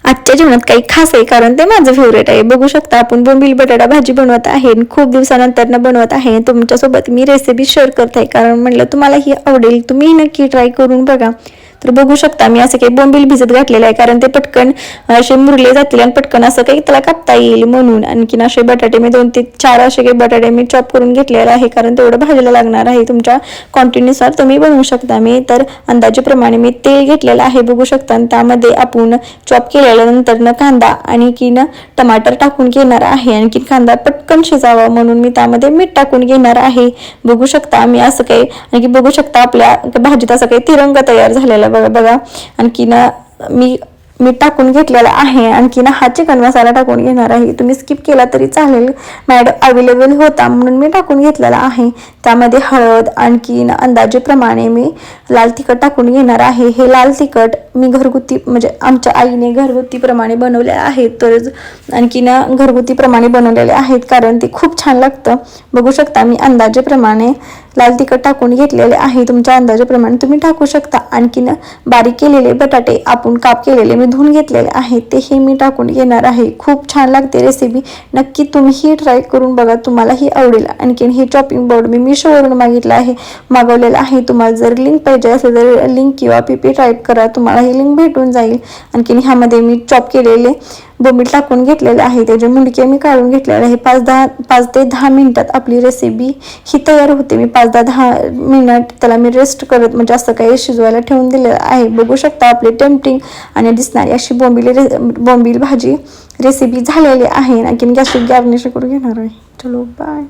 आजच्या जेवणात काही खास आहे कारण ते माझं फेवरेट आहे. बघू शकता आपण बोंबील बटाटा भाजी बनवत आहे. खूप दिवसानंतर बनवत आहे. तुमच्यासोबत मी रेसिपी शेअर करत आहे कारण म्हटलं तुम्हाला ही आवडेल, तुम्ही नक्की ट्राय करून बघा. तर बघू शकता मी असं काही बोंबील भिजत घातलेलं आहे कारण ते पटकन असे मुरले जातील आणि पटकन असं काही त्याला कापता येईल म्हणून. आणखीन असे बटाटे मी 2 ते 4 असे काही बटाटे मी चॉप करून घेतलेले आहे कारण तेवढं भाजीला लागणार आहे. तुमच्या क्वांटिटीनुसार तुम्ही बनवू शकता. मी तर अंदाजेप्रमाणे मी तेल घेतलेलं आहे बघू शकता. आणि त्यामध्ये आपण चॉप केल्यानंतर कांदा आणखीन टमाटर टाकून घेणार आहे. आणखी कांदा पटकन शिजावा म्हणून मी त्यामध्ये मीठ टाकून घेणार आहे. बघू शकता मी असं काही आणखी बघू शकता आपल्या भाजीत असं काही तिरंग तयार झालेला बघा. आणखीन मी टाकून घेतलेला आहे. आणखीन हा चिकन मसाला टाकून घेणार आहे. तुम्ही स्किप केला तरी चालेल, मॅड अवेलेबल होता म्हणून मी टाकून घेतलेला आहे. त्यामध्ये हळद आणखीन अंदाजेप्रमाणे मी लाल तिखट टाकून घेणार आहे. हे लाल तिखट मी घरगुती म्हणजे आमच्या आईने घरगुतीप्रमाणे बनवले आहेत. तर आणखीन घरगुतीप्रमाणे बनवलेले आहेत कारण ते खूप छान लागतं. बघू शकता मी अंदाजेप्रमाणे लाल तिखट टाकून घेतलेले आहे. तुमच्या अंदाजाप्रमाणे तुम्ही टाकू शकता. आणखीन बारीक केलेले बटाटे आपण काप केलेले मी धुवून घेतलेले आहेत ते हे मी टाकून घेणार आहे. खूप छान लागते रेसिपी, नक्की तुम्ही ट्राय करून बघा, तुम्हालाही आवडेल. आणखीन हे चॉपिंग बोर्ड मी मिशोवरून मागवलेलं आहे. तुम्हाला जर लिंक पाहिजे असेल तर लिंक किंवा PP टाईप करा, तुम्हाला ही लिंक भेटून जाईल. आणखीन ह्यामध्ये मी चॉप केलेले बोंबील टाकून घेतलेले आहे. त्याचे मुंडके मी काढून घेतलेले आहे. 5 ते 10 मिनिटात आपली रेसिपी ही तयार होते. मी 5 ते 10 मिनिट त्याला मी रेस्ट करत म्हणजे असं काही शिजवायला ठेवून दिलेलं आहे. बघू शकता आपली टेम्पटिंग आणि दिसणारी अशी बोंबील भाजी रेसिपी झालेली आहे. आणखीन गॅसची गार्निश करून घेणार आहे. चलो बाय.